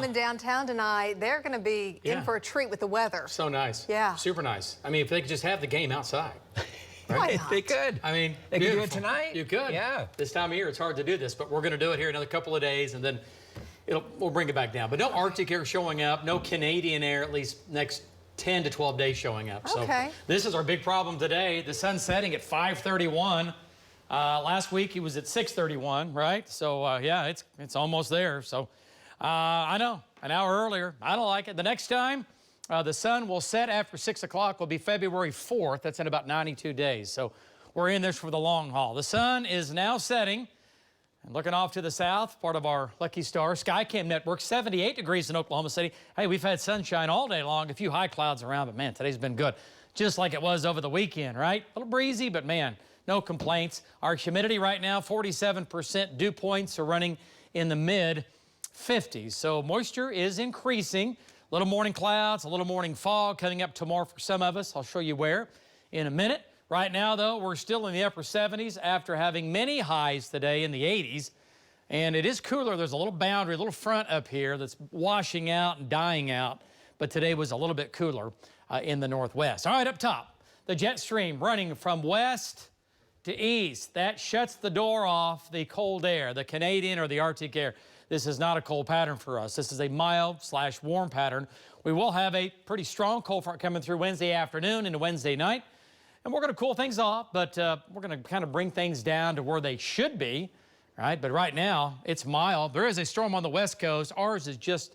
coming downtown tonight. They're going to be in for a treat with the weather. So nice. Yeah. Super nice. I mean, if they could just have the game outside. Why not? They could. I mean, they could do it tonight. You could. Yeah. This time of year, it's hard to do this, but we're going to do it here another couple of days, and then we'll bring it back down. But no Arctic air showing up, no Canadian air at least next 10 to 12 days showing up. Okay. So this is our big problem today. The sun's setting at 5:31. Last week he was at 6:31, right? So yeah, it's almost there. So I know, an hour earlier. I don't like it. The next time the sun will set after 6 o'clock will be February 4th. That's in about 92 days. So we're in this for the long haul. The sun is now setting. And looking off to the south, part of our Lucky Star Skycam network, 78 degrees in Oklahoma City. Hey, we've had sunshine all day long, a few high clouds around, but man, today's been good. Just like it was over the weekend, right? A little breezy, but man, no complaints. Our humidity right now, 47%. Dew points are running in the mid-50s. So moisture is increasing. A little morning clouds, a little morning fog coming up tomorrow for some of us. I'll show you where in a minute. Right now, though, we're still in the upper 70s after having many highs today in the 80s. And it is cooler. There's a little boundary, a little front up here that's washing out and dying out. But today was a little bit cooler in the northwest. All right, up top, the jet stream running from west to east. That shuts the door off the cold air, the Canadian or the Arctic air. This is not a cold pattern for us. This is a mild/warm pattern. We will have a pretty strong cold front coming through Wednesday afternoon into Wednesday night. And we're going to cool things off, but we're going to kind of bring things down to where they should be, right? But right now, it's mild. There is a storm on the west coast. Ours is just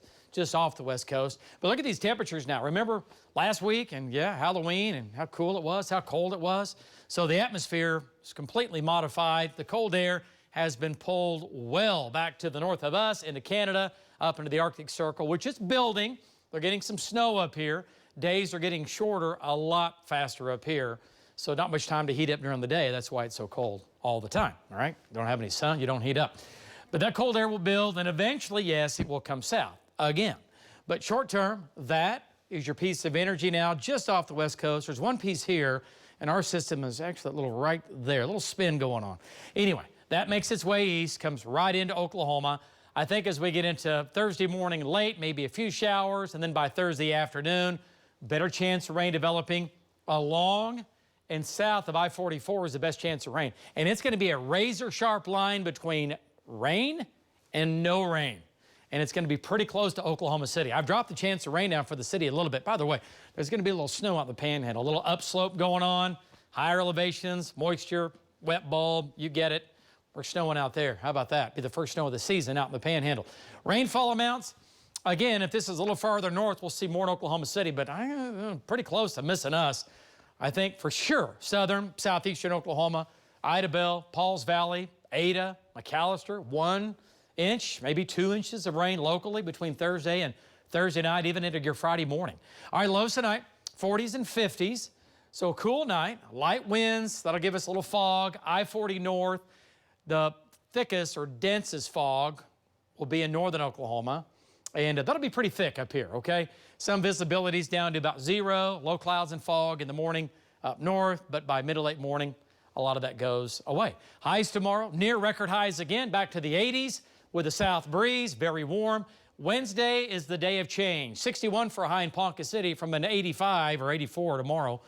off the west coast. But look at these temperatures now. Remember last week and, yeah, Halloween and how cool it was, how cold it was? So the atmosphere is completely modified. The cold air has been pulled well back to the north of us, into Canada, up into the Arctic Circle, which is building. They're getting some snow up here. Days are getting shorter, a lot faster up here. So not much time to heat up during the day. That's why it's so cold all the time, all right? You don't have any sun, you don't heat up. But that cold air will build, and eventually, yes, it will come south again. But short term, that is your piece of energy now just off the west coast. There's one piece here, and our system is actually a little right there, a little spin going on. Anyway, that makes its way east, comes right into Oklahoma. I think as we get into Thursday morning late, maybe a few showers, and then by Thursday afternoon, better chance of rain developing along and south of I-44 is the best chance of rain. And it's going to be a razor-sharp line between rain and no rain. And it's going to be pretty close to Oklahoma City. I've dropped the chance of rain down for the city a little bit. By the way, there's going to be a little snow out the panhandle, a little upslope going on, higher elevations, moisture, wet bulb, you get it. We're snowing out there. How about that? Be the first snow of the season out in the panhandle. Rainfall amounts, again, if this is a little farther north, we'll see more in Oklahoma City, but I'm pretty close to missing us. I think for sure, southern, southeastern Oklahoma, Idabel, Pauls Valley, Ada, McAllister, 1 inch, maybe 2 inches of rain locally between Thursday and Thursday night, even into your Friday morning. All right, lows tonight, 40s and 50s. So a cool night, light winds, that'll give us a little fog. I-40 north, the thickest or densest fog will be in northern Oklahoma. And that'll be pretty thick up here, okay? Some visibility's down to about 0, low clouds and fog in the morning up north, but by mid to late morning, a lot of that goes away. Highs tomorrow, near record highs again, back to the 80s with a south breeze, very warm. Wednesday is the day of change. 61 for a high in Ponca City from an 85 or 84 tomorrow.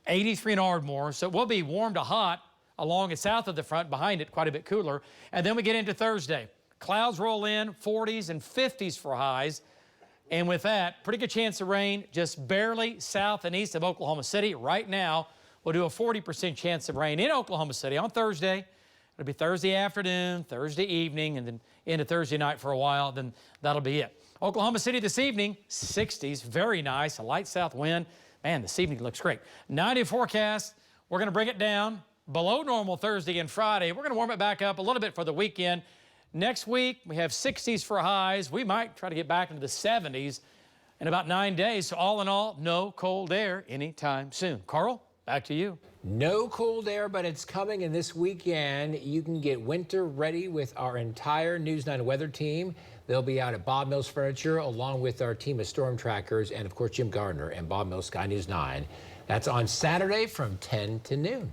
83 in Ardmore, so it will be warm to hot along and south of the front, behind it, quite a bit cooler. And then we get into Thursday. Clouds roll in, 40s and 50s for highs. And with that, pretty good chance of rain just barely south and east of Oklahoma City. Right now, we'll do a 40% chance of rain in Oklahoma City on Thursday. It'll be Thursday afternoon, Thursday evening, and then into Thursday night for a while. Then that'll be it. Oklahoma City this evening, 60s, very nice, a light south wind. Man, this evening looks great. 90 forecast, we're going to bring it down below normal Thursday and Friday. We're going to warm it back up a little bit for the weekend. Next week, we have 60s for highs. We might try to get back into the 70s in about 9 days. So all in all, no cold air anytime soon. Carl, back to you. No cold air, but it's coming, and this weekend you can get winter ready with our entire News 9 weather team. They'll be out at Bob Mills Furniture along with our team of storm trackers and, of course, Jim Gardner and Bob Mills Sky News 9. That's on Saturday from 10 to noon.